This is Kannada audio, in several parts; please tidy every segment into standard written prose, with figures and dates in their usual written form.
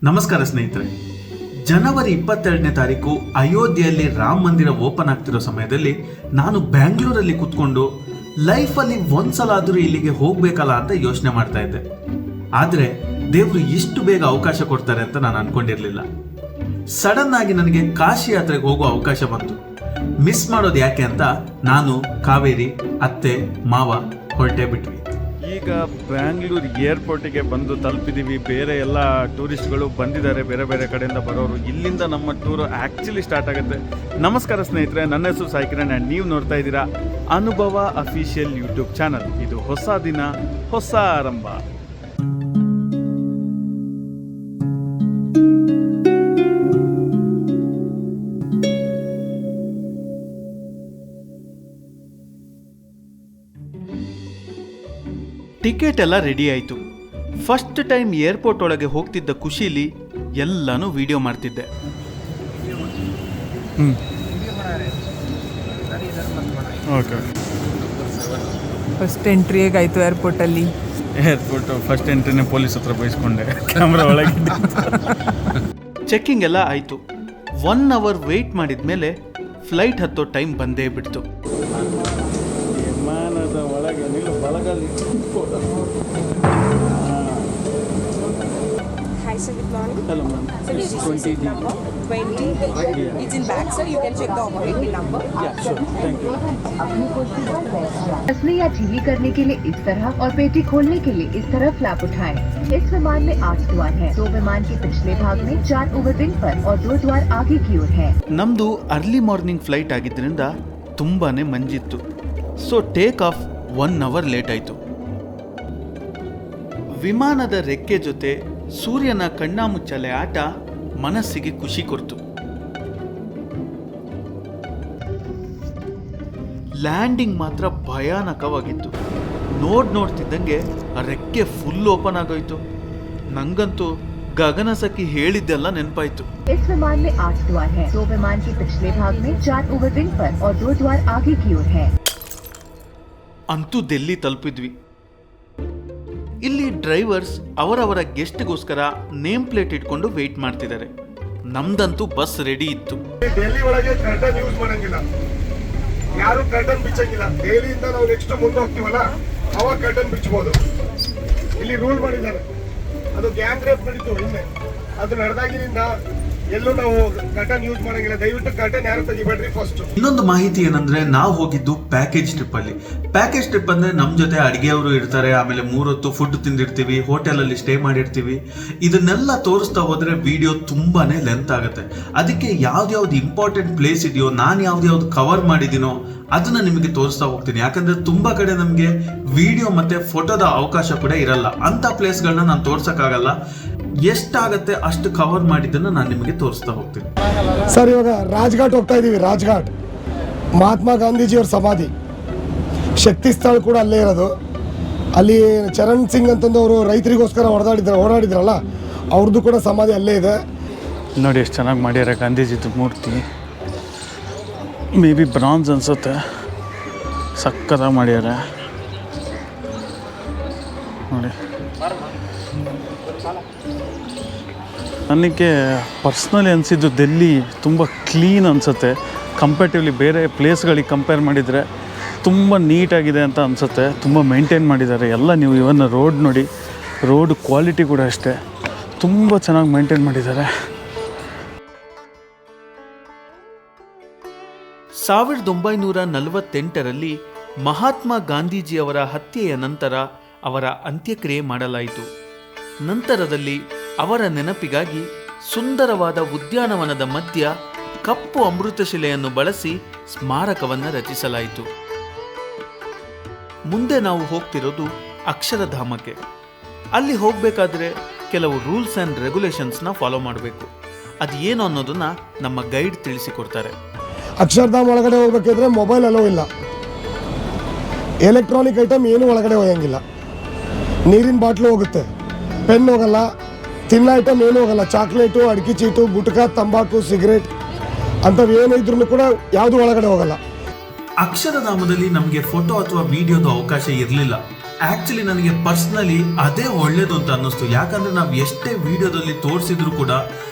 ನಮಸ್ಕಾರ ಸ್ನೇಹಿತರೆ. ಜನವರಿ 22ನೇ ತಾರೀಕು ಅಯೋಧ್ಯೆಯಲ್ಲಿ ರಾಮ ಮಂದಿರ ಓಪನ್ ಆಗ್ತಿರೋ ಸಮಯದಲ್ಲಿ ನಾನು ಬ್ಯಾಂಗ್ಳೂರಲ್ಲಿ ಕೂತ್ಕೊಂಡು ಲೈಫಲ್ಲಿ ಒಂದ್ಸಲ ಆದರೂ ಇಲ್ಲಿಗೆ ಹೋಗ್ಬೇಕಲ್ಲ ಅಂತ ಯೋಚನೆ ಮಾಡ್ತಾ ಇದ್ದೆ. ಆದರೆ ದೇವರು ಇಷ್ಟು ಬೇಗ ಅವಕಾಶ ಕೊಡ್ತಾರೆ ಅಂತ ನಾನು ಅನ್ಕೊಂಡಿರ್ಲಿಲ್ಲ. ಸಡನ್ ಆಗಿ ನನಗೆ ಕಾಶಿ ಯಾತ್ರೆಗೆ ಹೋಗೋ ಅವಕಾಶ ಬಂತು. ಮಿಸ್ ಮಾಡೋದು ಯಾಕೆ ಅಂತ ನಾನು, ಕಾವೇರಿ, ಅತ್ತೆ, ಮಾವ ಹೊರಟೇ ಬಿಟ್ವಿ. ಈಗ ಬ್ಯಾಂಗ್ಳೂರ್ ಏರ್ಪೋರ್ಟಿಗೆ ಬಂದು ತಲುಪಿದ್ದೀವಿ. ಬೇರೆ ಎಲ್ಲ ಟೂರಿಸ್ಟ್ಗಳು ಬಂದಿದ್ದಾರೆ, ಬೇರೆ ಬೇರೆ ಕಡೆಯಿಂದ ಬರೋರು. ಇಲ್ಲಿಂದ ನಮ್ಮ ಟೂರು ಆ್ಯಕ್ಚುಲಿ ಸ್ಟಾರ್ಟ್ ಆಗುತ್ತೆ. ನಮಸ್ಕಾರ ಸ್ನೇಹಿತರೆ, ನನ್ನ ಹೆಸರು ಸಾಯಿ ಕಿರಣ್ ಆ್ಯಂಡ್ ನೀವು ನೋಡ್ತಾ ಇದ್ದೀರಾ ಅನುಭವ ಅಫಿಷಿಯಲ್ ಯೂಟ್ಯೂಬ್ ಚಾನಲ್. ಇದು ಹೊಸ ದಿನ, ಹೊಸ ಆರಂಭ. ಟಿಕೆಟ್ ಎಲ್ಲ ರೆಡಿ ಆಯಿತು. ಫಸ್ಟ್ ಟೈಮ್ ಏರ್ಪೋರ್ಟ್ ಒಳಗೆ ಹೋಗ್ತಿದ್ದ ಖುಷಿಲಿ ಎಲ್ಲನೂ ವಿಡಿಯೋ ಮಾಡ್ತಿದ್ದೆ. ಫಸ್ಟ್ ಎಂಟ್ರಿ ಹೇಗಾಯಿತು ಏರ್ಪೋರ್ಟಲ್ಲಿ? ಏರ್ಪೋರ್ಟ್ ಫಸ್ಟ್ ಎಂಟ್ರಿನೇ ಪೊಲೀಸ್ ಹತ್ರ ಬಯಸ್ಕೊಂಡೆ, ಕ್ಯಾಮ್ರಾ ಒಳಗೆ. ಚೆಕ್ಕಿಂಗ್ ಎಲ್ಲ ಆಯಿತು. 1 hour ವೆಯ್ಟ್ ಮಾಡಿದ ಮೇಲೆ ಫ್ಲೈಟ್ ಹತ್ತೋ ಟೈಮ್ ಬಂದೇ ಬಿಡ್ತು. ವಿಮಾನದ ಒಳಗೆ ಬಳಗಲ್ಲಿ Hi sir, good morning. Hello ma'am. So this is seat number 20. It's in back sir. You can check the operating number. Yeah, sure. Thank you. असली या झीली करने के लिए इस तरह और पेटी खोलने के लिए इस तरह फ्लैप उठाएं। इस विमान में 8 द्वार हैं। 2 विमान के पिछले भाग में 4 ओवरविंग पर और 2 द्वार आगे की ओर हैं। ನಮ್ಮದು ಅರ್ಲಿ ಮಾರ್ನಿಂಗ್ ಫ್ಲೈಟ್ ಆಗಿದ್ದರಿಂದ ತುಂಬಾನೇ ಮಂಜಿತ್ತು. So take off 1 hour late ಆಯಿತು. ವಿಮಾನದ ರೆಕ್ಕೆ ಜೊತೆ ಸೂರ್ಯನ ಕಣ್ಣಾಮುಚ್ಚಾಲೆ ಆಟ ಮನಸ್ಸಿಗೆ ಖುಷಿ ಕೊಡ್ತು. ಲ್ಯಾಂಡಿಂಗ್ ಮಾತ್ರ ಭಯಾನಕವಾಗಿತ್ತು. ನೋಡ್ತಿದ್ದಂಗೆ ರೆಕ್ಕೆ ಫುಲ್ ಓಪನ್ ಆಗೋಯ್ತು. ನಂಗಂತೂ ಗಗನಸಖಿ ಹೇಳಿದ್ದೆಲ್ಲ ನೆನಪಾಯ್ತು. इस विमान में 8 द्वार हैं। 2 विमान के पिछले भाग में 4 ओवरविंग पर और 2 द्वार आगे की ओर हैं। ಅಂತೂ ಡೆಲ್ಲಿ ತಲುಪಿದ್ವಿ. ಇಲ್ಲಿ ಡ್ರೈವರ್ಸ್ ಅವರವರ ಗೆಸ್ಟ್ಗೋಸ್ಕರ ನೇಮ್ ಪ್ಲೇಟ್ ಇಟ್ಕೊಂಡು ವೇಟ್ ಮಾಡ್ತಿದ್ದಾರೆ. ನಮ್ದಂತೂ ಬಸ್ ರೆಡಿ ಇತ್ತು. ಡೆಲ್ಲಿ ಒಳಗೆ ಕರ್ಟನ್ ಯೂಸ್ ಮಾಡಂಗಿಲ್ಲ, ಯಾರು ಕರ್ಟನ್ ಬಿಚ್ಚಂಗಿಲ್ಲ. ದೆಹಲಿಯಿಂದ ನಾವು ನೆಕ್ಸ್ಟ್ ಮುಂದೆ ಹೋಗ್ತೀವಲ್ಲ ಅವಾಗ ಕರ್ಟನ್ ಬಿಚ್ಚಬಹುದು. ಇಲ್ಲಿ ರೂಲ್ ಮಾಡಿದ್ದಾರೆ. ಅದು ಗ್ಯಾಂಗ್ ರೇಪ್ ನಡೀತು ಹಿಂದೆ, ಅದು ನಡೆದಾಗಿನಿಂದ ಎಲ್ಲೂ ನಾವು ಕರ್ಟನ್ ಯೂಸ್ ಮಾಡಂಗಿಲ್ಲ. ದಯವಿಟ್ಟು ಕರ್ಟನ್ ಯಾರು ತೆಗಿಬೇಡ್ರಿ. ಫಸ್ಟ್ ಇನ್ನೊಂದು ಮಾಹಿತಿ ಏನಂದ್ರೆ, ನಾವು ಹೋಗಿದ್ದು ಪ್ಯಾಕೇಜ್ ಟ್ರಿಪ್ ಅಲ್ಲಿ. ಪ್ಯಾಕೇಜ್ ಟ್ರಿಪ್ ಅಂದ್ರೆ ನಮ್ ಜೊತೆ ಅಡಿಗೆಯವರು ಇರ್ತಾರೆ, ಆಮೇಲೆ 3 ಹೊತ್ತು ಫುಡ್ ತಿಂದಿರ್ತೀವಿ, ಹೋಟೆಲ್ ಅಲ್ಲಿ ಸ್ಟೇ ಮಾಡಿರ್ತೀವಿ. ಇದನ್ನೆಲ್ಲ ತೋರಿಸ್ತಾ ಹೋದ್ರೆ ವಿಡಿಯೋ ತುಂಬಾನೇ ಲೆಂತ್ ಆಗುತ್ತೆ. ಅದಕ್ಕೆ ಯಾವ್ದು ಇಂಪಾರ್ಟೆಂಟ್ ಪ್ಲೇಸ್ ಇದೆಯೋ, ನಾನು ಯಾವ್ದು ಕವರ್ ಮಾಡಿದ್ದೀನೋ ಅದನ್ನ ನಿಮಗೆ ತೋರಿಸ್ತಾ ಹೋಗ್ತೀನಿ. ಯಾಕಂದ್ರೆ ತುಂಬಾ ಕಡೆ ನಮಗೆ ವಿಡಿಯೋ ಮತ್ತೆ ಫೋಟೋದ ಅವಕಾಶ ಕೂಡ ಇರಲ್ಲ. ಅಂತ ಪ್ಲೇಸ್ಗಳನ್ನ ನಾನು ತೋರ್ಸಕ್ಕಾಗಲ್ಲ. ಎಷ್ಟಾಗತ್ತೆ ಅಷ್ಟು ಕವರ್ ಮಾಡಿದ್ದನ್ನ ನಾನು ನಿಮಗೆ ತೋರಿಸ್ತಾ ಹೋಗ್ತೀನಿ. ಸರ್, ಇವಾಗ ರಾಜ್ಘಾಟ್ ಹೋಗ್ತಾ ಇದೀವಿ. ರಾಜ್ಘಾಟ್ ಮಹಾತ್ಮ ಗಾಂಧೀಜಿಯವ್ರ ಸಮಾಧಿ, ಶಕ್ತಿ ಸ್ಥಳ ಕೂಡ ಅಲ್ಲೇ ಇರೋದು. ಅಲ್ಲಿ ಚರಣ್ ಸಿಂಗ್ ಅಂತಂದು ಅವರು ರೈತರಿಗೋಸ್ಕರ ಓಡಾಡಿದ್ರಲ್ಲ, ಅವ್ರದ್ದು ಕೂಡ ಸಮಾಧಿ ಅಲ್ಲೇ ಇದೆ. ನೋಡಿ ಎಷ್ಟು ಚೆನ್ನಾಗಿ ಮಾಡ್ಯಾರ ಗಾಂಧೀಜಿದು ಮೂರ್ತಿ. ಮೇ ಬಿ ಬ್ರಾನ್ಸ್ ಅನ್ಸುತ್ತೆ, ಸಕ್ಕತ್ತಾಗಿ ಮಾಡ್ಯಾರ ನೋಡಿ. ನನಗೆ ಪರ್ಸ್ನಲಿ ಅನಿಸಿದ್ದು ಡೆಲ್ಲಿ ತುಂಬ ಕ್ಲೀನ್ ಅನಿಸುತ್ತೆ. ಕಂಪೇಟಿವ್ಲಿ ಬೇರೆ ಪ್ಲೇಸ್ಗಳಿಗೆ ಕಂಪೇರ್ ಮಾಡಿದರೆ ತುಂಬ ನೀಟಾಗಿದೆ ಅಂತ ಅನಿಸುತ್ತೆ. ತುಂಬ ಮೇಂಟೈನ್ ಮಾಡಿದ್ದಾರೆ ಎಲ್ಲ. ನೀವು ಇವನ್ನ ರೋಡ್ ನೋಡಿ, ರೋಡ್ ಕ್ವಾಲಿಟಿ ಕೂಡ ಅಷ್ಟೇ ತುಂಬ ಚೆನ್ನಾಗಿ ಮೇಂಟೈನ್ ಮಾಡಿದ್ದಾರೆ. 1948ರಲ್ಲಿ ಮಹಾತ್ಮ ಗಾಂಧೀಜಿಯವರ ಹತ್ಯೆಯ ನಂತರ ಅವರ ಅಂತ್ಯಕ್ರಿಯೆ ಮಾಡಲಾಯಿತು. ನಂತರದಲ್ಲಿ ಅವರ ನೆನಪಿಗಾಗಿ ಸುಂದರವಾದ ಉದ್ಯಾನವನದ ಮಧ್ಯ ಕಪ್ಪು ಅಮೃತಶಿಲೆಯನ್ನು ಬಳಸಿ ಸ್ಮಾರಕವನ್ನು ರಚಿಸಲಾಯಿತು. ಮುಂದೆ ನಾವು ಹೋಗ್ತಿರೋದು ಅಕ್ಷರಧಾಮಕ್ಕೆ. ಅಲ್ಲಿ ಹೋಗಬೇಕಾದ್ರೆ ಕೆಲವು ರೂಲ್ಸ್ ಆ್ಯಂಡ್ ರೆಗ್ಯುಲೇಷನ್ಸ್ನ ಫಾಲೋ ಮಾಡಬೇಕು. ಅದು ಏನು ಅನ್ನೋದನ್ನ ನಮ್ಮ ಗೈಡ್ ತಿಳಿಸಿಕೊಡ್ತಾರೆ. ಅಕ್ಷರಧಾಮ ಒಳಗಡೆ ಹೋಗ್ಬೇಕಿದ್ರೆ ಮೊಬೈಲ್ ಅಲೋ ಇಲ್ಲ, ಎಲೆಕ್ಟ್ರಾನಿಕ್ ಐಟಮ್ ಏನು ಒಳಗಡೆ ಒಯ್ಯಂಗಿಲ್ಲ. ನೀರಿನ ಬಾಟ್ಲು ಹೋಗುತ್ತೆ, ಪೆನ್ ಹೋಗಲ್ಲ, ತಿನ್ನೋ ಐಟಮ್ ಏನು ಹೋಗಲ್ಲ. ಚಾಕ್ಲೇಟು, ಅಡಿಕೆ ಚೀಟು, ಗುಟ್ಕ, ತಂಬಾಕು, ಸಿಗರೇಟ್ ಅಂಥವು ಏನು ಇದ್ರೂ ಕೂಡ ಯಾವುದು ಒಳಗಡೆ ಹೋಗಲ್ಲ. ಅಕ್ಷರಧಾಮದಲ್ಲಿ ನಮಗೆ ಫೋಟೋ ಅಥವಾ ವಿಡಿಯೋದ ಅವಕಾಶ ಇರಲಿಲ್ಲ. ಆ್ಯಕ್ಚುಲಿ ನನಗೆ ಪರ್ಸ್ನಲಿ ಅದೇ ಒಳ್ಳೇದು ಅಂತ ಅನ್ನಿಸ್ತು. ಯಾಕಂದರೆ ನಾವು ಎಷ್ಟೇ ವಿಡಿಯೋದಲ್ಲಿ ತೋರಿಸಿದ್ರು ಕೂಡ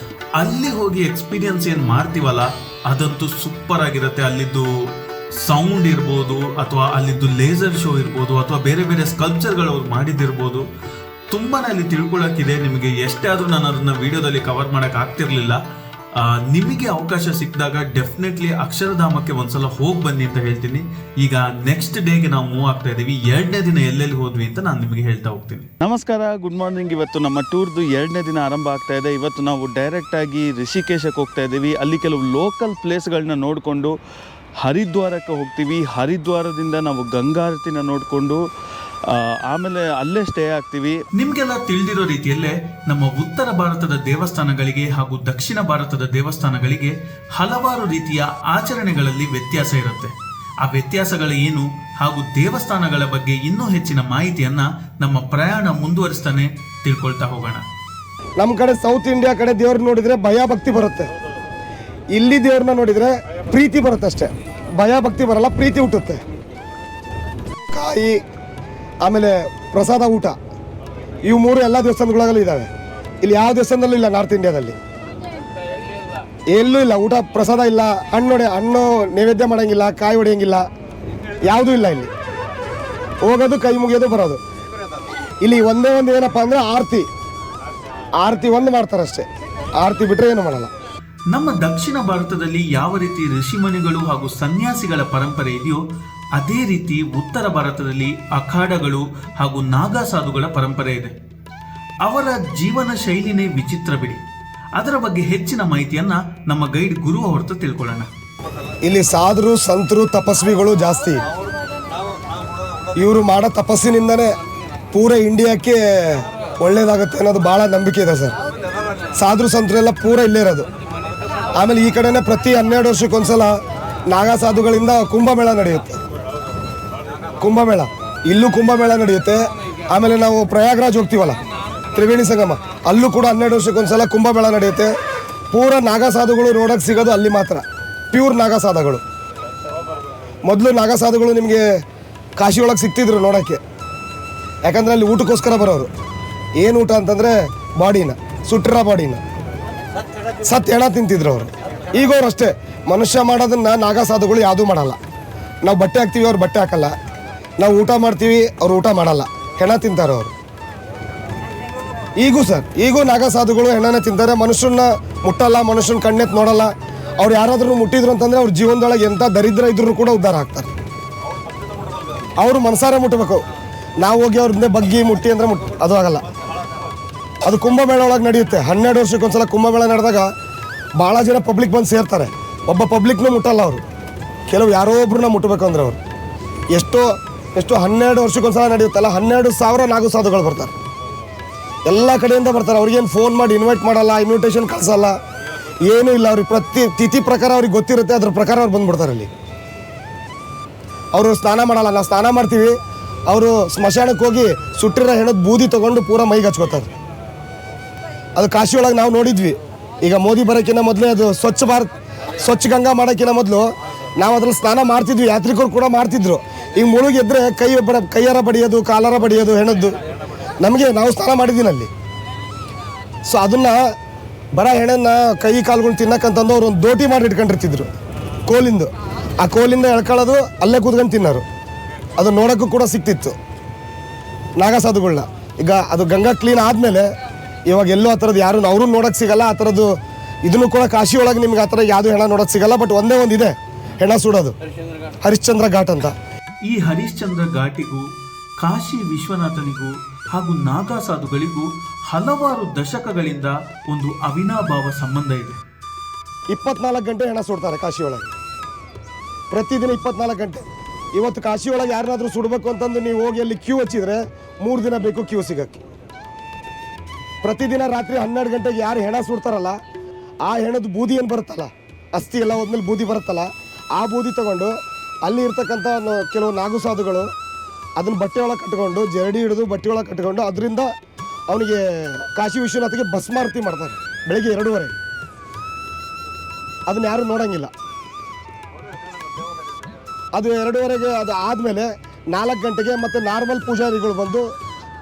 ಅಲ್ಲಿ ಹೋಗಿ ಎಕ್ಸ್ಪೀರಿಯನ್ಸ್ ಏನು ಮಾಡ್ತೀವಲ್ಲ ಅದಂತೂ ಸೂಪರ್ ಆಗಿರುತ್ತೆ. ಅಲ್ಲಿದ್ದು ಸೌಂಡ್ ಇರ್ಬೋದು, ಅಥವಾ ಅಲ್ಲಿದ್ದು ಲೇಸರ್ ಶೋ ಇರ್ಬೋದು, ಅಥವಾ ಬೇರೆ ಬೇರೆ ಸ್ಕಲ್ಪ್ಚರ್ಗಳು ಅವ್ರು ಮಾಡಿದ್ದಿರ್ಬೋದು. ತುಂಬಾ ಅಲ್ಲಿ ತಿಳ್ಕೊಳ್ಳೋಕ್ಕಿದೆ. ನಿಮಗೆ ಎಷ್ಟೇ ಆದರೂ ನಾನು ಅದನ್ನು ವಿಡಿಯೋದಲ್ಲಿ ಕವರ್ ಮಾಡೋಕ್ಕೆ ಆಗ್ತಿರ್ಲಿಲ್ಲ. ನಿಮಗೆ ಅವಕಾಶ ಸಿಕ್ಕಿದಾಗ ಡೆಫಿನೆಟ್ಲಿ ಅಕ್ಷರಧಾಮಕ್ಕೆ ಒಂದ್ಸಲ ಹೋಗಿ ಬನ್ನಿ ಅಂತ ಹೇಳ್ತೀನಿ. ಈಗ ನೆಕ್ಸ್ಟ್ ಡೇಗೆ ನಾವು ಮೂವ್ ಆಗ್ತಾ ಇದ್ದೀವಿ. 2ನೇ ದಿನ ಎಲ್ಲೆಲ್ಲಿ ಹೋದ್ವಿ ಅಂತ ನಾನು ನಿಮಗೆ ಹೇಳ್ತಾ ಹೋಗ್ತೀನಿ. ನಮಸ್ಕಾರ, ಗುಡ್ ಮಾರ್ನಿಂಗ್. ಇವತ್ತು ನಮ್ಮ ಟೂರ್ದು 2ನೇ ದಿನ ಆರಂಭ ಆಗ್ತಾ ಇದೆ. ಇವತ್ತು ನಾವು ಡೈರೆಕ್ಟಾಗಿ ರಿಷಿಕೇಶಕ್ಕೆ ಹೋಗ್ತಾ ಇದ್ದೀವಿ. ಅಲ್ಲಿ ಕೆಲವು ಲೋಕಲ್ ಪ್ಲೇಸ್ಗಳನ್ನ ನೋಡಿಕೊಂಡು ಹರಿದ್ವಾರಕ್ಕೆ ಹೋಗ್ತೀವಿ. ಹರಿದ್ವಾರದಿಂದ ನಾವು ಗಂಗಾರತಿನ ನೋಡಿಕೊಂಡು ಆಮೇಲೆ ಅಲ್ಲೇ ಸ್ಟೇ ಆಗ್ತೀವಿ. ನಿಮಗೆಲ್ಲ ತಿಳಿದಿರೋ ರೀತಿಯಲ್ಲೇ ನಮ್ಮ ಉತ್ತರ ಭಾರತದ ದೇವಸ್ಥಾನಗಳಿಗೆ ಹಾಗೂ ದಕ್ಷಿಣ ಭಾರತದ ದೇವಸ್ಥಾನಗಳಿಗೆ ಹಲವಾರು ರೀತಿಯ ಆಚರಣೆಗಳಲ್ಲಿ ವ್ಯತ್ಯಾಸ ಇರುತ್ತೆ. ಆ ವ್ಯತ್ಯಾಸಗಳು ಏನು ಹಾಗೂ ದೇವಸ್ಥಾನಗಳ ಬಗ್ಗೆ ಇನ್ನೂ ಹೆಚ್ಚಿನ ಮಾಹಿತಿಯನ್ನ ನಮ್ಮ ಪ್ರಯಾಣ ಮುಂದುವರಿಸ್ತಾನೆ ತಿಳ್ಕೊಳ್ತಾ ಹೋಗೋಣ. ನಮ್ಮ ಕಡೆ ಸೌತ್ ಇಂಡಿಯಾ ಕಡೆ ದೇವ್ರ ನೋಡಿದ್ರೆ ಭಯ ಭಕ್ತಿ ಬರುತ್ತೆ. ಇಲ್ಲಿ ದೇವ್ರನ್ನ ನೋಡಿದ್ರೆ ಪ್ರೀತಿ ಬರುತ್ತೆ ಅಷ್ಟೇ. ಭಯ ಭಕ್ತಿ ಬರಲ್ಲ, ಪ್ರೀತಿ ಹುಟ್ಟುತ್ತೆ. ಕಾಯಿ ಆಮೇಲೆ ಪ್ರಸಾದ, ಊಟ, ಇವು 3 ಎಲ್ಲ ದೇವಸ್ಥಾನಗಳಲ್ಲೂ ಇದ್ದಾವೆ. ಇಲ್ಲಿ ಯಾವ ದೇವಸ್ಥಾನದಲ್ಲೂ ಇಲ್ಲ. ನಾರ್ತ್ ಇಂಡಿಯಾದಲ್ಲಿ ಎಲ್ಲೂ ಇಲ್ಲ. ಊಟ ಪ್ರಸಾದ ಇಲ್ಲ, ಹಣ್ಣು ನೈವೇದ್ಯ ಮಾಡೋಂಗಿಲ್ಲ, ಕಾಯಿ ಹೊಡೆಯೋಂಗಿಲ್ಲ, ಯಾವುದೂ ಇಲ್ಲ. ಇಲ್ಲಿ ಹೋಗೋದು, ಕೈ ಮುಗಿಯೋದು, ಬರೋದು. ಇಲ್ಲಿ ಒಂದೇ ಒಂದು ಏನಪ್ಪ ಅಂದರೆ ಆರತಿ ಒಂದು ಮಾಡ್ತಾರಷ್ಟೇ. ಆರತಿ ಬಿಟ್ಟರೆ ಏನು ಮಾಡಲ್ಲ. ನಮ್ಮ ದಕ್ಷಿಣ ಭಾರತದಲ್ಲಿ ಯಾವ ರೀತಿ ಋಷಿಮುನಿಗಳು ಹಾಗೂ ಸನ್ಯಾಸಿಗಳ ಪರಂಪರೆ ಇದೆಯೋ ಅದೇ ರೀತಿ ಉತ್ತರ ಭಾರತದಲ್ಲಿ ಅಖಾಡಗಳು ಹಾಗೂ ನಾಗಾ ಸಾಧುಗಳ ಪರಂಪರೆ ಇದೆ. ಅವರ ಜೀವನ ಶೈಲಿನೇ ವಿಚಿತ್ರ ಬಿಡಿ. ಅದರ ಬಗ್ಗೆ ಹೆಚ್ಚಿನ ಮಾಹಿತಿಯನ್ನ ನಮ್ಮ ಗೈಡ್ ಗುರು ಹೊರತು ತಿಳ್ಕೊಳ್ಳೋಣ. ಇಲ್ಲಿ ಸಾಧುರು, ಸಂತರು, ತಪಸ್ವಿಗಳು ಜಾಸ್ತಿ. ಇವರು ಮಾಡೋ ತಪಸ್ಸಿನಿಂದನೇ ಪೂರ ಇಂಡಿಯಾಕ್ಕೆ ಒಳ್ಳೇದಾಗುತ್ತೆ ಅನ್ನೋದು ಭಾಳ ನಂಬಿಕೆ ಇದೆ ಸರ್. ಸಾಧುರು ಸಂತರೆಲ್ಲ ಪೂರ ಇಲ್ಲೇ ಇರೋದು. ಆಮೇಲೆ ಈ ಕಡೆನೇ ಪ್ರತಿ 12 ವರ್ಷಕ್ಕೊಂದ್ಸಲ ನಾಗಾ ಸಾಧುಗಳಿಂದ ಕುಂಭಮೇಳ ನಡೆಯುತ್ತೆ. ಇಲ್ಲೂ ಕುಂಭಮೇಳ ನಡೆಯುತ್ತೆ. ಆಮೇಲೆ ನಾವು ಪ್ರಯಾಗ್ರಾಜ್ ಹೋಗ್ತೀವಲ್ಲ, ತ್ರಿವೇಣಿ ಸಂಗಮ, ಅಲ್ಲೂ ಕೂಡ 12 ವರ್ಷಕ್ಕೊಂದ್ಸಲ ಕುಂಭಮೇಳ ನಡೆಯುತ್ತೆ. ಪೂರ ನಾಗಾ ಸಾಧುಗಳು ನೋಡೋಕೆ ಸಿಗೋದು ಅಲ್ಲಿ ಮಾತ್ರ. ಪ್ಯೂರ್ ನಾಗಾ ಸಾಧುಗಳು. ಮೊದಲು ನಾಗಾ ಸಾಧುಗಳು ನಿಮಗೆ ಕಾಶಿ ಒಳಗೆ ಸಿಗ್ತಿದ್ರು ನೋಡೋಕ್ಕೆ. ಯಾಕಂದರೆ ಅಲ್ಲಿ ಊಟಕ್ಕೋಸ್ಕರ ಬರೋರು. ಏನು ಊಟ ಅಂತಂದರೆ ಬಾಡಿನ, ಸುಟ್ಟಿರೋ ಬಾಡಿನ ಸತ್ ಹೆಣ ತಿಂತಿದ್ರು ಅವರು. ಈಗ ಅವ್ರು ಅಷ್ಟೇ. ಮನುಷ್ಯ ಮಾಡೋದನ್ನು ನಾಗಾ ಸಾಧುಗಳು ಯಾವುದೂ ಮಾಡಲ್ಲ. ನಾವು ಬಟ್ಟೆ ಹಾಕ್ತೀವಿ, ಅವ್ರು ಬಟ್ಟೆ ಹಾಕಲ್ಲ. ನಾವು ಊಟ ಮಾಡ್ತೀವಿ, ಅವ್ರು ಊಟ ಮಾಡಲ್ಲ, ಹೆಣ ತಿಂತಾರೆ ಅವರು. ಈಗೂ ನಾಗಾ ಸಾಧುಗಳು ಹೆಣನೇ ತಿಂತಾರೆ. ಮನುಷ್ಯನ ಮುಟ್ಟಲ್ಲ, ಮನುಷ್ಯನ ಕಣ್ಣೆತ್ತು ನೋಡಲ್ಲ. ಅವ್ರು ಯಾರಾದ್ರೂ ಮುಟ್ಟಿದ್ರು ಅಂತಂದರೆ ಅವ್ರ ಜೀವನದೊಳಗೆ ಎಂಥ ದರಿದ್ರ ಇದ್ರೂ ಕೂಡ ಉದ್ಧಾರ ಆಗ್ತಾರೆ. ಅವರು ಮನಸಾರೆ ಮುಟ್ಟಬೇಕು. ನಾವು ಹೋಗಿ ಅವ್ರ ಹಿಂದೆ ಬಗ್ಗಿ ಮುಟ್ಟಿ ಅಂದರೆ ಅದು ಆಗಲ್ಲ. ಅದು ಕುಂಭಮೇಳ ಒಳಗೆ ನಡೆಯುತ್ತೆ. 12 ವರ್ಷಕ್ಕೊಂದ್ಸಲ ಕುಂಭಮೇಳ ನಡೆದಾಗ ಭಾಳ ಜನ ಪಬ್ಲಿಕ್ ಬಂದು ಸೇರ್ತಾರೆ. ಒಬ್ಬ ಪಬ್ಲಿಕ್ನೂ ಮುಟ್ಟಲ್ಲ ಅವರು. ಕೆಲವು ಯಾರೋ ಒಬ್ರನ್ನ ಮುಟ್ಟಬೇಕು ಅಂದರೆ ಅವರು ಎಷ್ಟು 12 ವರ್ಷಕ್ಕೊಂದ್ಸಲ ನಡೆಯುತ್ತಲ್ಲ, 12,000 ನಾಗಾ ಸಾಧುಗಳು ಬರ್ತಾರೆ. ಎಲ್ಲ ಕಡೆಯಿಂದ ಬರ್ತಾರೆ. ಅವ್ರಿಗೇನು ಫೋನ್ ಮಾಡಿ ಇನ್ವೈಟ್ ಮಾಡಲ್ಲ, ಇನ್ವಿಟೇಷನ್ ಕಳಿಸಲ್ಲ, ಏನೂ ಇಲ್ಲ. ಅವ್ರಿಗೆ ಪ್ರತಿ ತಿಥಿ ಪ್ರಕಾರ ಅವ್ರಿಗೆ ಗೊತ್ತಿರುತ್ತೆ. ಅದ್ರ ಪ್ರಕಾರ ಅವ್ರು ಬಂದ್ಬಿಡ್ತಾರೆ. ಅಲ್ಲಿ ಅವರು ಸ್ನಾನ ಮಾಡಲ್ಲ. ನಾವು ಸ್ನಾನ ಮಾಡ್ತೀವಿ. ಅವರು ಸ್ಮಶಾನಕ್ಕೆ ಹೋಗಿ ಸುಟ್ಟಿರೋ ಹೆಣದ ಬೂದಿ ತೊಗೊಂಡು ಪೂರ ಮೈಗೆ ಹಚ್ಕೋತಾರೆ. ಅದು ಕಾಶಿ ಒಳಗೆ ನಾವು ನೋಡಿದ್ವಿ. ಈಗ ಮೋದಿ ಬರೋಕ್ಕಿಂತ ಮೊದಲೇ ಅದು ಸ್ವಚ್ಛ ಗಂಗಾ ಮಾಡೋಕ್ಕಿಂತ ಮೊದಲು ನಾವು ಅದ್ರಲ್ಲಿ ಸ್ನಾನ ಮಾಡ್ತಿದ್ವಿ. ಯಾತ್ರಿಕರು ಕೂಡ ಮಾಡ್ತಿದ್ರು. ಈಗ ಮುಳುಗಿದ್ರೆ ಕೈಯಾರ ಬಡಿಯೋದು, ಕಾಲಾರ ಬಡಿಯೋದು ಹೆಣದ್ದು. ನಾವು ಸ್ನಾನ ಮಾಡಿದ್ದೀನಿ ಅಲ್ಲಿ. ಸೊ ಅದನ್ನು ಬರೋ ಹೆಣನ್ನು ಕೈ ಕಾಲುಗಳು ತಿನ್ನಕ್ಕಂತಂದು ಅವ್ರು ಒಂದು ದೋಟಿ ಮಾಡಿ ಇಟ್ಕೊಂಡಿರ್ತಿದ್ರು ಕೋಲಿಂದು. ಆ ಕೋಲಿಂದ ಎಳ್ಕೊಳ್ಳೋದು, ಅಲ್ಲೇ ಕೂತ್ಕೊಂಡು ತಿನ್ನೋರು. ಅದು ನೋಡೋಕ್ಕೂ ಕೂಡ ಸಿಕ್ತಿತ್ತು ನಾಗಾ ಸಾಧುಗಳನ್ನ. ಈಗ ಅದು ಗಂಗಾ ಕ್ಲೀನ್ ಆದಮೇಲೆ ಇವಾಗ ಎಲ್ಲೂ ಆ ಥರದ್ದು ಯಾರು ಅವರು ನೋಡೋಕ್ಕೆ ಸಿಗಲ್ಲ. ಆ ಥರದ್ದು ಇದನ್ನು ಕೂಡ ಕಾಶಿ ಒಳಗೆ ನಿಮ್ಗೆ ಆ ಥರ ಯಾವುದು ಹೆಣ ನೋಡೋಕ್ಕೆ ಸಿಗಲ್ಲ. ಬಟ್ ಒಂದೇ ಒಂದು ಇದೆ ಹೆಣ ಸುಡೋದು, ಹರಿಶ್ಚಂದ್ರ ಘಾಟ್ ಅಂತ. ಈ ಹರಿಶ್ಚಂದ್ರ ಘಾಟಿಗೂ ಕಾಶಿ ವಿಶ್ವನಾಥನಿಗೂ ಹಾಗೂ ನಾಗಾ ಸಾಧುಗಳಿಗೂ ಹಲವಾರು ದಶಕಗಳಿಂದ ಒಂದು ಅವಿನಾಭಾವ ಸಂಬಂಧ ಇದೆ. 24 ಗಂಟೆ ಹೆಣ ಸುಡ್ತಾರೆ ಕಾಶಿ ಒಳಗೆ. ಪ್ರತಿದಿನ 24 ಗಂಟೆ. ಇವತ್ತು ಕಾಶಿ ಒಳಗೆ ಯಾರನ್ನಾದ್ರೂ ಸುಡಬೇಕು ಅಂತಂದು ನೀವು ಹೋಗಿ ಅಲ್ಲಿ ಕ್ಯೂ ಹಚ್ಚಿದ್ರೆ 3 ದಿನ ಬೇಕು ಕ್ಯೂ ಸಿಗಕ್ಕೆ. ಪ್ರತಿದಿನ ರಾತ್ರಿ 12 ಗಂಟೆಗೆ ಯಾರು ಹೆಣ ಸುಡ್ತಾರಲ್ಲ, ಆ ಹೆಣದ ಬೂದಿ ಏನು ಬರುತ್ತಲ್ಲ, ಅಸ್ಥಿ ಎಲ್ಲ ಹೋದ್ಮೇಲೆ ಬೂದಿ ಬರುತ್ತಲ್ಲ, ಆ ಬೂದಿ ತಗೊಂಡು ಅಲ್ಲಿ ಇರ್ತಕ್ಕಂಥ ಕೆಲವು ನಾಗಾ ಸಾಧುಗಳು ಅದನ್ನು ಬಟ್ಟೆ ಒಳಗೆ ಕಟ್ಕೊಂಡು, ಜರಡಿ ಹಿಡಿದು ಬಟ್ಟೆ ಒಳಗೆ ಕಟ್ಕೊಂಡು ಅದರಿಂದ ಅವನಿಗೆ ಕಾಶಿ ವಿಶ್ವನಾಥಿಗೆ ಭಸ್ಮಾರತಿ ಮಾಡ್ತಾರೆ ಬೆಳಗ್ಗೆ 2:30. ಅದನ್ನ ಯಾರು ನೋಡೋಂಗಿಲ್ಲ. ಅದು 2:30ಗೆ ಅದು ಆದಮೇಲೆ 4 ಗಂಟೆಗೆ ಮತ್ತು ನಾರ್ಮಲ್ ಪೂಜಾರಿಗಳು ಬಂದು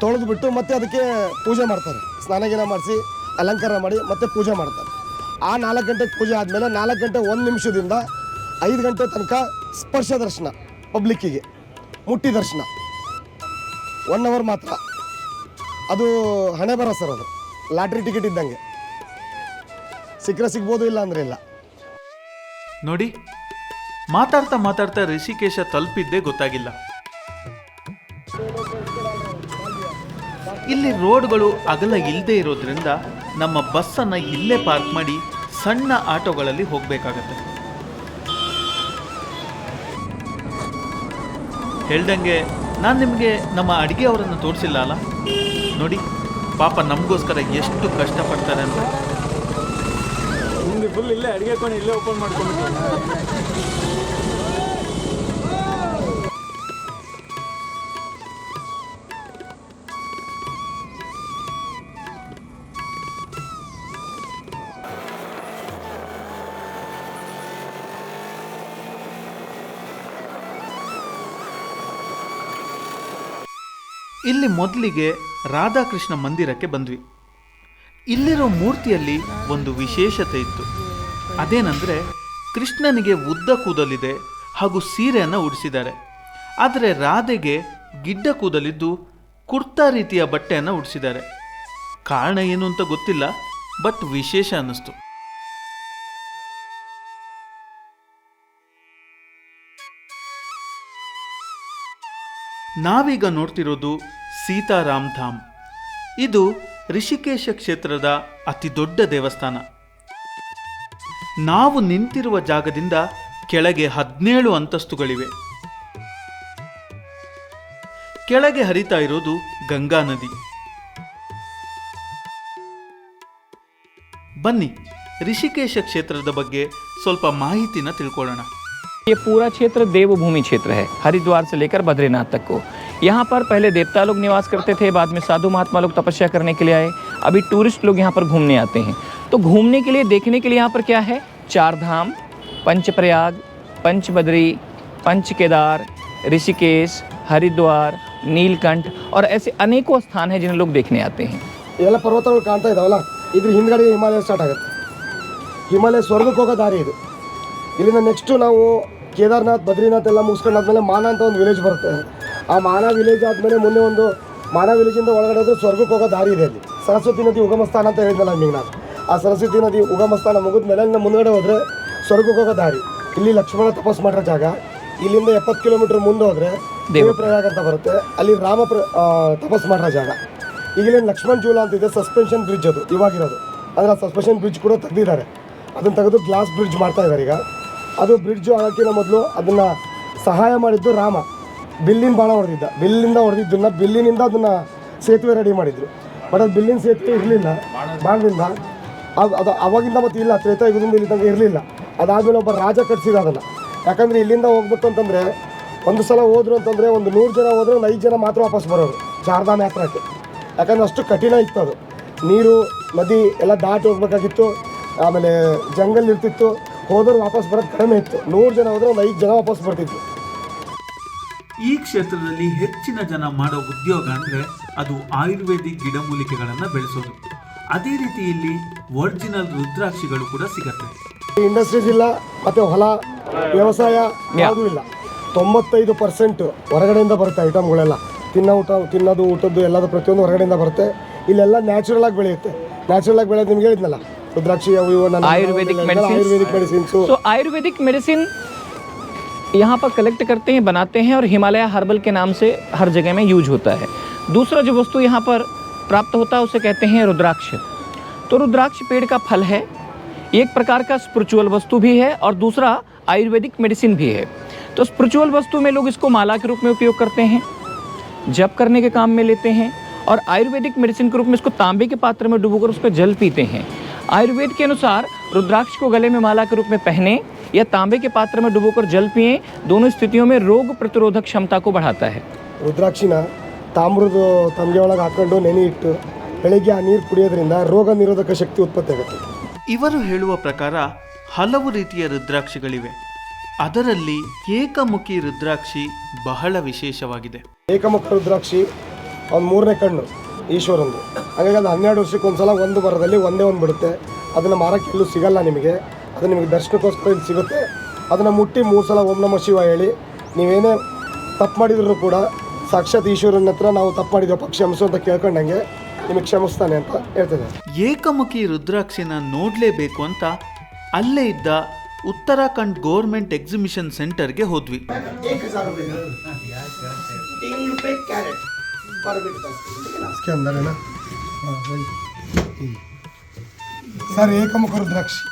ತೊಳೆದುಬಿಟ್ಟು ಮತ್ತೆ ಅದಕ್ಕೆ ಪೂಜೆ ಮಾಡ್ತಾರೆ. ಸ್ನಾನಗೀನ ಮಾಡಿಸಿ ಅಲಂಕಾರ ಮಾಡಿ ಮತ್ತೆ ಪೂಜೆ ಮಾಡ್ತಾರೆ. ಆ 4 ಗಂಟೆಗೆ ಪೂಜೆ ಆದಮೇಲೆ 4 ಗಂಟೆ 1 ನಿಮಿಷದಿಂದ 5 ಗಂಟೆ ತನಕ ಸ್ಪರ್ಶ ದರ್ಶನ, ಪಬ್ಲಿಕ್ಕಿಗೆ ಮುಟ್ಟಿ ದರ್ಶನ 1 ಅವರ್ ಮಾತ್ರ. ಅದು ಹಣೆ ಬರ ಸರ್, ಅದು ಲಾಟ್ರಿ ಟಿಕೆಟ್ ಇದ್ದಂಗೆ, ಸಿಕ್ಕರೆ ಸಿಗ್ಬೋದು, ಇಲ್ಲ ಅಂದರೆ ಇಲ್ಲ. ನೋಡಿ, ಮಾತಾಡ್ತಾ ಋಷಿಕೇಶ ತಲುಪಿದ್ದೇ ಗೊತ್ತಾಗಿಲ್ಲ. ಇಲ್ಲಿ ರೋಡ್ಗಳು ಅಗಲ ಇಲ್ಲದೆ ಇರೋದ್ರಿಂದ ನಮ್ಮ ಬಸ್ಸನ್ನು ಇಲ್ಲೇ ಪಾರ್ಕ್ ಮಾಡಿ ಸಣ್ಣ ಆಟೋಗಳಲ್ಲಿ ಹೋಗಬೇಕಾಗತ್ತೆ. ಹೇಳ್ದಂಗೆ ನಾನು ನಿಮಗೆ ನಮ್ಮ ಅಡುಗೆ ಅವರನ್ನು ತೋರಿಸಿಲ್ಲ ಅಲ್ಲ, ನೋಡಿ ಪಾಪ ನಮಗೋಸ್ಕರ ಎಷ್ಟು ಕಷ್ಟಪಡ್ತಾರೆ ಅಂತ. ನಿಮ್ದು ಫುಲ್ ಇಲ್ಲೇ ಅಡುಗೆ ಕೊಂಡು ಇಲ್ಲೇ ಓಪನ್ ಮಾಡ್ಕೊಂಡ್ಬಿಟ್ಟು. ಇಲ್ಲಿ ಮೊದಲಿಗೆ ರಾಧಾಕೃಷ್ಣ ಮಂದಿರಕ್ಕೆ ಬಂದ್ವಿ. ಇಲ್ಲಿರೋ ಮೂರ್ತಿಯಲ್ಲಿ ಒಂದು ವಿಶೇಷತೆ ಇತ್ತು. ಅದೇನೆಂದರೆ ಕೃಷ್ಣನಿಗೆ ಉದ್ದ ಕೂದಲಿದೆ ಹಾಗೂ ಸೀರೆಯನ್ನು ಉಡಿಸಿದ್ದಾರೆ. ಆದರೆ ರಾಧೆಗೆ ಗಿಡ್ಡ ಕೂದಲಿದ್ದು ಕುರ್ತಾ ರೀತಿಯ ಬಟ್ಟೆಯನ್ನು ಉಡಿಸಿದ್ದಾರೆ. ಕಾರಣ ಏನು ಅಂತ ಗೊತ್ತಿಲ್ಲ, ಬಟ್ ವಿಶೇಷ ಅನ್ನಿಸ್ತು. ನಾವೀಗ ನೋಡ್ತಿರೋದು ಸೀತಾರಾಮ್ ಧಾಮ್. ಇದು ಋಷಿಕೇಶ ಕ್ಷೇತ್ರದ ಅತಿ ದೊಡ್ಡ ದೇವಸ್ಥಾನ. ನಾವು ನಿಂತಿರುವ ಜಾಗದಿಂದ ಕೆಳಗೆ 17 ಅಂತಸ್ತುಗಳಿವೆ. ಕೆಳಗೆ ಹರಿತಾ ಇರೋದು ಗಂಗಾ ನದಿ. ಬನ್ನಿ ಋಷಿಕೇಶ ಕ್ಷೇತ್ರದ ಬಗ್ಗೆ ಸ್ವಲ್ಪ ಮಾಹಿತಿನ ತಿಳ್ಕೊಳ್ಳೋಣ. ये पूरा क्षेत्र देवभूमि क्षेत्र है, हरिद्वार से लेकर बद्रीनाथ तक को। यहाँ पर पहले देवता लोग निवास करते थे, बाद में साधु महात्मा लोग तपस्या करने के लिए आए, अभी टूरिस्ट लोग यहाँ पर घूमने आते हैं। तो घूमने के लिए, देखने के लिए यहाँ पर क्या है, 4 धाम, पंचप्रयाग, पंचबद्री, पंच केदार, ऋषिकेश, हरिद्वार, नीलकंठ और ऐसे अनेकों स्थान हैं जिन्हें लोग देखने आते हैं। ಎಲ್ಲ ಪರ್ವತಗಳು ಕಾಣ್ತಾ ಇದಾವಲ್ಲ, ಇದ್ರ ಹಿಂದ್ಗಡೆ ಹಿಮಾಲಯ ಸ್ಟಾರ್ಟ್ ಆಗುತ್ತೆ. ಹಿಮಾಲಯ ಸ್ವರ್ಗಕ್ಕೆ ಹೋಗೋ ದಾರಿ ಇದು. ಇಲ್ಲಿಂದ ನೆಕ್ಸ್ಟು ನಾವು ಕೇದಾರ್ನಾಥ್, ಬದ್ರಿನಾಥ್ ಎಲ್ಲ ಮುಗಿಸ್ಕೊಂಡಾದ್ಮೇಲೆ ಮಾನ ಅಂತ ಒಂದು ವಿಲೇಜ್ ಬರುತ್ತೆ. ಆ ಮಾನ ವಿಲೇಜ್ ಆದಮೇಲೆ ಮುಂದೆ ಒಂದು ಮಾನ ವಿಲೇಜಿಂದ ಒಳಗಡೆ ಹೋದ್ರೆ ಸ್ವರ್ಗಕ್ಕೆ ಹೋಗೋ ದಾರಿ ಇದೆ. ಅಲ್ಲಿ ಸರಸ್ವತಿ ನದಿ ಉಗಮ ಸ್ಥಾನ ಅಂತ ಹೇಳಿದ್ನಲ್ಲ ನಿಮಗೆ ನಾನು. ಆ ಸರಸ್ವತಿ ನದಿ ಉಗಮ ಸ್ಥಾನ ಮುಗಿದ ಮೇಲೆ ಇನ್ನು ಮುಂದ್ಗಡೆ ಹೋದರೆ ಸ್ವರ್ಗಕ್ಕೆ ಹೋಗೋ ದಾರಿ. ಇಲ್ಲಿ ಲಕ್ಷ್ಮಣ ತಪಸ್ ಮಾಡಿರೋ ಜಾಗ. ಇಲ್ಲಿಂದ 70 ಕಿಲೋಮೀಟರ್ ಮುಂದೆ ಹೋದರೆ ದೇವಪ್ರಯಾಗ ಅಂತ ಬರುತ್ತೆ, ಅಲ್ಲಿ ರಾಮ ತಪಸ್ ಮಾಡಿರೋ ಜಾಗ. ಈಗಲೇನು ಲಕ್ಷ್ಮಣ್ ಜೂಲ ಅಂತಿದೆ, ಸಸ್ಪೆನ್ಷನ್ ಬ್ರಿಡ್ಜ್ ಅದು ಇವಾಗಿರೋದು. ಅಂದರೆ ಆ ಸಸ್ಪೆನ್ಷನ್ ಬ್ರಿಡ್ಜ್ ಕೂಡ ತೆಗೆದಿದ್ದಾರೆ. ಅದನ್ನು ತೆಗೆದು ಗ್ಲಾಸ್ ಬ್ರಿಡ್ಜ್ ಮಾಡ್ತಾ ಇದ್ದಾರೆ ಈಗ. ಅದು ಬ್ರಿಡ್ಜು ಆಗೋಕ್ಕಿಂತ ಮೊದಲು ಅದನ್ನು ಸಹಾಯ ಮಾಡಿದ್ದು ರಾಮ. ಬಿಲ್ಲಿನ ಬಾಣ ಹೊಡೆದಿದ್ದ, ಬಿಲ್ಲಿಂದ ಹೊಡೆದಿದ್ದನ್ನು ಬಿಲ್ಲಿನಿಂದ ಅದನ್ನು ಸೇತುವೆ ರೆಡಿ ಮಾಡಿದ್ರು. ಬಟ್ ಅದು ಬಿಲ್ಲಿನ ಸೇತುವೆ ಇರಲಿಲ್ಲ, ಬಾಣದಿಂದ. ಅದು ಅವಾಗಿಂದ ಮತ್ತು ಇಲ್ಲ, ತ್ರೇತಾಯುಗದಿಂದ ಇಲ್ಲಿ ತನಕ ಇರಲಿಲ್ಲ. ಅದಾದಮೇಲೆ ಒಬ್ಬ ರಾಜ ಕಟ್ಸಿದ ಅದನ್ನು. ಯಾಕಂದರೆ ಇಲ್ಲಿಂದ ಹೋಗ್ಬೇಕು ಅಂತಂದರೆ ಒಂದು ಸಲ ಹೋದ್ರು ಅಂತಂದರೆ ಒಂದು 100 ಜನ ಹೋದರೆ ಒಂದು 5 ಜನ ಮಾತ್ರ ವಾಪಸ್ ಬರೋರು ಚಾರ್ಧಾಮ್ ಯಾತ್ರಾಕ್ಕೆ. ಯಾಕಂದರೆ ಅಷ್ಟು ಕಠಿಣ ಇತ್ತು ಅದು. ನೀರು ನದಿ ಎಲ್ಲ ದಾಟಿ ಹೋಗ್ಬೇಕಾಗಿತ್ತು. ಆಮೇಲೆ ಜಂಗಲ್ ಇರ್ತಿತ್ತು, ಹೋದ್ರೆ ವಾಪಸ್ ಬರೋದು ಕಡಿಮೆ ಇತ್ತು. 100 ಜನ ಹೋದರೆ ಒಂದು 5 ಜನ ವಾಪಸ್ ಬರ್ತಿದ್ರು. ಈ ಕ್ಷೇತ್ರದಲ್ಲಿ ಹೆಚ್ಚಿನ ಜನ ಮಾಡೋ ಉದ್ಯೋಗ ಅಂದರೆ ಅದು ಆಯುರ್ವೇದಿಕ್ ಗಿಡಮೂಲಿಕೆಗಳನ್ನು ಬೆಳೆಸೋದು. ಅದೇ ರೀತಿ ಇಲ್ಲಿ ಒರಿಜಿನಲ್ ರುದ್ರಾಕ್ಷಿಗಳು ಕೂಡ ಸಿಗತ್ತೆ. ಇಂಡಸ್ಟ್ರೀಸ್ ಇಲ್ಲ, ಮತ್ತು ಹೊಲ ವ್ಯವಸಾಯ ಯಾವುದೂ ಇಲ್ಲ. 95% ಹೊರಗಡೆಯಿಂದ ಬರುತ್ತೆ ಐಟಮ್ಗಳೆಲ್ಲ. ತಿನ್ನೋದು ಊಟದ್ದು ಎಲ್ಲದು ಪ್ರತಿಯೊಂದು ಹೊರಗಡೆಯಿಂದ ಬರುತ್ತೆ. ಇಲ್ಲೆಲ್ಲ ನ್ಯಾಚುರಲ್ ಆಗಿ ಬೆಳೆಯುತ್ತೆ. ನ್ಯಾಚುರಲ್ ಆಗಿ ಬೆಳೆಯೋದು ನಿಮ್ಗೆ ಹೇಳಿದ್ನಲ್ಲ, रुद्राक्षी आयुर्वेदिक मेडिसिन। तो आयुर्वेदिक मेडिसिन यहाँ पर कलेक्ट करते हैं, बनाते हैं और हिमालय हर्बल के नाम से हर जगह में यूज होता है। दूसरा जो वस्तु यहाँ पर प्राप्त होता है उसे कहते हैं रुद्राक्ष। तो रुद्राक्ष पेड़ का फल है, एक प्रकार का स्पिरिचुअल वस्तु भी है और दूसरा आयुर्वेदिक मेडिसिन भी है। तो स्पिरिचुअल वस्तु में लोग इसको माला के रूप में उपयोग करते हैं, जप करने के काम में लेते हैं, और आयुर्वेदिक मेडिसिन के रूप में इसको तांबे के पात्र में डुबोकर उसका जल पीते हैं। आयुर्वेद के अनुसार रुद्राक्ष को गले में माला के रूप में पहने या तांबे के पात्र में डुबोकर जल पिए, दोनों स्थितियों में रोग प्रतिरोधक क्षमता को बढ़ाता है। रुद्राक्षिನ ತಾಮ್ರದ ತಂಗೆ ಒಳಗೆ ಹಾಕೊಂಡು ನೆನೆ ಇಟ್ಟು ಬೆಳಿಗ್ಗೆ ಆ ನೀರು ಕುಡಿಯೋದ್ರಿಂದ ರೋಗ ನಿರೋಧಕ ಶಕ್ತಿ ಉತ್ಪತ್ತಿ ಆಗುತ್ತೆ. ಇವರು ಹೇಳುವ ಪ್ರಕಾರ ಹಲವು ರೀತಿಯ ರುದ್ರಾಕ್ಷಿಗಳಿವೆ. ಅದರಲ್ಲಿ ಏಕಮುಖಿ ರುದ್ರಾಕ್ಷಿ ಬಹಳ ವಿಶೇಷವಾಗಿದೆ. ಏಕಮುಖ ರುದ್ರಾಕ್ಷಿ ಅವ್ನು 3ನೇ ಕಣ್ಣು ಈಶ್ವರಂದು. ಹಾಗಾಗಿ ಅದು 12 ವರ್ಷಕ್ಕೆ ಒಂದ್ಸಲ ಒಂದು ಮರದಲ್ಲಿ ಒಂದೇ ಒಂದು ಬಿಡುತ್ತೆ. ಅದನ್ನು ಮಾರಕ್ಕೆ ಎಲ್ಲೂ ಸಿಗಲ್ಲ ನಿಮಗೆ. ಅದು ನಿಮಗೆ ದರ್ಶನಕ್ಕೋಸ್ಕರ ಇಲ್ಲಿ ಸಿಗುತ್ತೆ. ಅದನ್ನು ಮುಟ್ಟಿ 3 ಸಲ ಓಂ ನಮಃ ಶಿವ ಹೇಳಿ ನೀವೇನೇ ತಪ್ಪು ಮಾಡಿದ್ರು ಕೂಡ ಸಾಕ್ಷಾತ್ ಈಶ್ವರನ ಹತ್ರ ನಾವು ತಪ್ಪು ಮಾಡಿದ್ವಪ್ಪ ಕ್ಷಮಿಸು ಅಂತ ಕೇಳ್ಕೊಂಡಂಗೆ ನಿಮಗೆ ಕ್ಷಮಿಸ್ತಾನೆ ಅಂತ ಹೇಳ್ತದೆ. ಏಕಮುಖಿ ರುದ್ರಾಕ್ಷಿನ ನೋಡಲೇಬೇಕು ಅಂತ ಅಲ್ಲೇ ಇದ್ದ ಉತ್ತರಾಖಂಡ್ ಗೌರ್ಮೆಂಟ್ ಎಕ್ಸಿಬಿಷನ್ ಸೆಂಟರ್ಗೆ ಹೋದ್ವಿ. ಸರ್ ಏಕಮುಖ ರುದ್ರಾಕ್ಷಿ.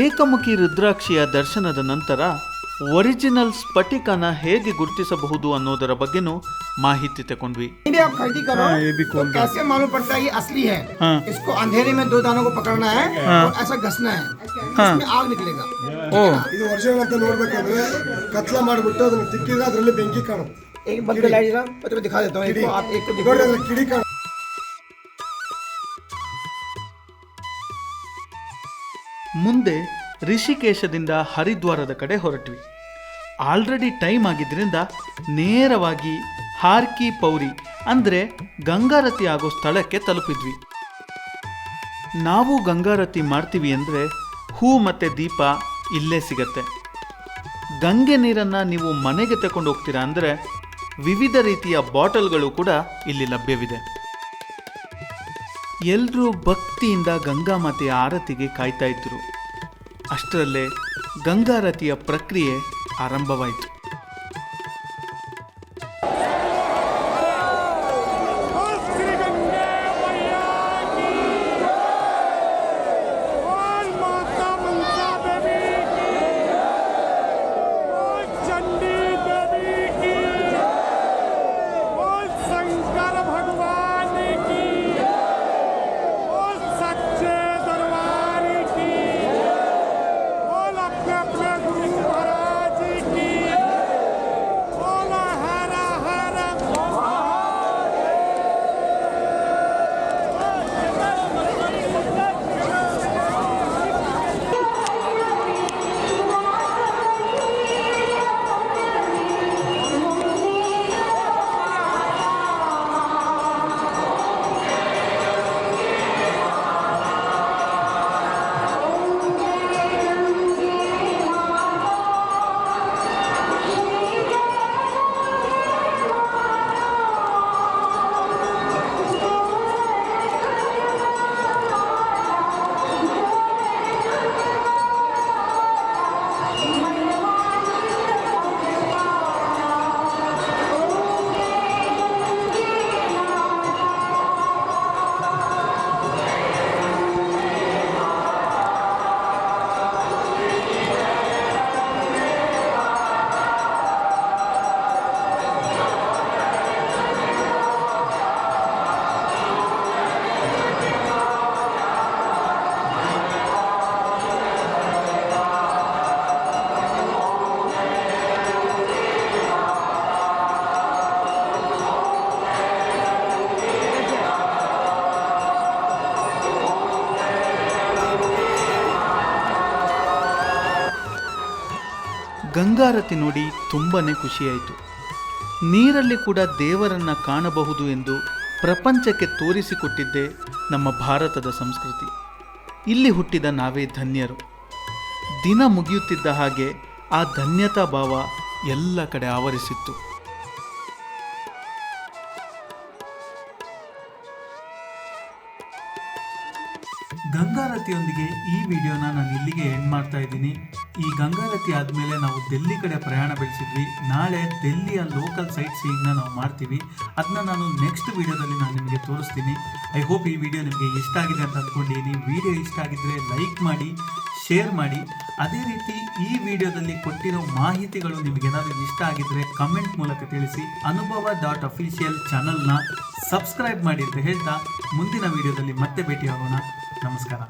ಏಕಮುಖಿ ರುದ್ರಾಕ್ಷಿಯ ದರ್ಶನದ ನಂತರ ಒರಿಜಿನಲ್ ಸ್ಫಟಿಕನ ಹೇಗೆ ಗುರುತಿಸಬಹುದು ಅನ್ನೋದರ ಬಗ್ಗೆನೂ ಮಾಹಿತಿ ತಗೊಂಡ್ವಿ. तो कैसे मालूम पड़ता है ये असली है? इसको अंधेरे में 2 दानों को पकड़ना है और ऐसा घसना है, इसमें आग निकलेगा. ಇದು ಒರಿಜಿನಲ್ ಅಂತ ನೋಡ್ಬೇಕಾದ್ರೆ ಕತ್ಲ ಮಾಡಿಬಿಟ್ಟು ಅದನ್ನ ತಿಕ್ಕಿದ್ರೆ ಅದರಲ್ಲಿ ಬೆಂಕಿ ಕಾಣುತ್ತೆ. एक बंद लाइट मैं तुम्हें दिखा देता हूँ. एक आप एक को दिखा. ನೋಡಿ ಅದ್ರ ಕಿಡಿ ಕಾಣುತ್ತೆ. ಮುಂದೆ ರಿಷಿಕೇಶದಿಂದ ಹರಿದ್ವಾರದ ಕಡೆ ಹೊರಟ್ವಿ. ಆಲ್ರೆಡಿ ಟೈಮ್ ಆಗಿದ್ದರಿಂದ ನೇರವಾಗಿ ಹಾರ್ಕಿ ಪೌರಿ ಅಂದರೆ ಗಂಗಾರತಿ ಆಗೋ ಸ್ಥಳಕ್ಕೆ ತಲುಪಿದ್ವಿ. ನಾವು ಗಂಗಾರತಿ ಮಾಡ್ತೀವಿ ಅಂದರೆ ಹೂ ಮತ್ತು ದೀಪ ಇಲ್ಲೇ ಸಿಗತ್ತೆ. ಗಂಗೆ ನೀರನ್ನು ನೀವು ಮನೆಗೆ ತಗೊಂಡು ಹೋಗ್ತೀರಾ ಅಂದರೆ ವಿವಿಧ ರೀತಿಯ ಬಾಟಲ್ಗಳು ಕೂಡ ಇಲ್ಲಿ ಲಭ್ಯವಿದೆ. ಎಲ್ಲರೂ ಭಕ್ತಿಯಿಂದ ಗಂಗಾಮಾತೆಯ ಆರತಿಗೆ ಕಾಯ್ತಾ ಇದ್ದರು. ಅಷ್ಟರಲ್ಲೇ ಗಂಗಾರತಿಯ ಪ್ರಕ್ರಿಯೆ ಆರಂಭವಾಯಿತು. ಗಂಗಾರತಿ ನೋಡಿ ತುಂಬನೇ ಖುಷಿಯಾಯಿತು. ನೀರಲ್ಲಿ ಕೂಡ ದೇವರನ್ನು ಕಾಣಬಹುದು ಎಂದು ಪ್ರಪಂಚಕ್ಕೆ ತೋರಿಸಿಕೊಟ್ಟಿದ್ದೇ ನಮ್ಮ ಭಾರತದ ಸಂಸ್ಕೃತಿ. ಇಲ್ಲಿ ಹುಟ್ಟಿದ ನಾವೇ ಧನ್ಯರು. ದಿನ ಮುಗಿಯುತ್ತಿದ್ದ ಹಾಗೆ ಆ ಧನ್ಯತಾ ಭಾವ ಎಲ್ಲ ಕಡೆ ಆವರಿಸಿತ್ತು. ಗಂಗಾರತಿಯೊಂದಿಗೆ ಈ ವಿಡಿಯೋನ ನಾನು ಇಲ್ಲಿಗೆ ಎಂಡ್ ಮಾಡ್ತಾ ಇದ್ದೀನಿ. ಈ ಗಂಗಾರತಿ ಆದಮೇಲೆ ನಾವು ಡೆಲ್ಲಿ ಕಡೆ ಪ್ರಯಾಣ ಬೆಳೆಸಿದ್ವಿ. ನಾಳೆ ಡೆಲ್ಲಿಯ ಲೋಕಲ್ ಸೈಟ್ ಸೀಯಿಂಗ್ನ ನಾವು ಮಾಡ್ತೀವಿ. ಅದನ್ನ ನಾನು ನೆಕ್ಸ್ಟ್ ವಿಡಿಯೋದಲ್ಲಿ ನಾನು ನಿಮಗೆ ತೋರಿಸ್ತೀನಿ. ಐ ಹೋಪ್ ಈ ವಿಡಿಯೋ ನಿಮಗೆ ಇಷ್ಟ ಆಗಿದೆ ಅಂತ ಅಂದ್ಕೊಂಡಿದ್ದೀನಿ. ವಿಡಿಯೋ ಇಷ್ಟ ಆಗಿದ್ದರೆ ಲೈಕ್ ಮಾಡಿ, ಶೇರ್ ಮಾಡಿ. ಅದೇ ರೀತಿ ಈ ವಿಡಿಯೋದಲ್ಲಿ ಕೊಟ್ಟಿರೋ ಮಾಹಿತಿಗಳು ನಿಮಗೇನಾದರೂ ಇಷ್ಟ ಆಗಿದ್ದರೆ ಕಮೆಂಟ್ ಮೂಲಕ ತಿಳಿಸಿ. ಅನುಭವ.official ಚಾನಲ್ನ ಸಬ್ಸ್ಕ್ರೈಬ್ ಮಾಡಿ ಅಂತ ಹೇಳ್ತಾ ಮುಂದಿನ ವಿಡಿಯೋದಲ್ಲಿ ಮತ್ತೆ ಭೇಟಿಯಾಗೋಣ. ನಮಸ್ಕಾರ.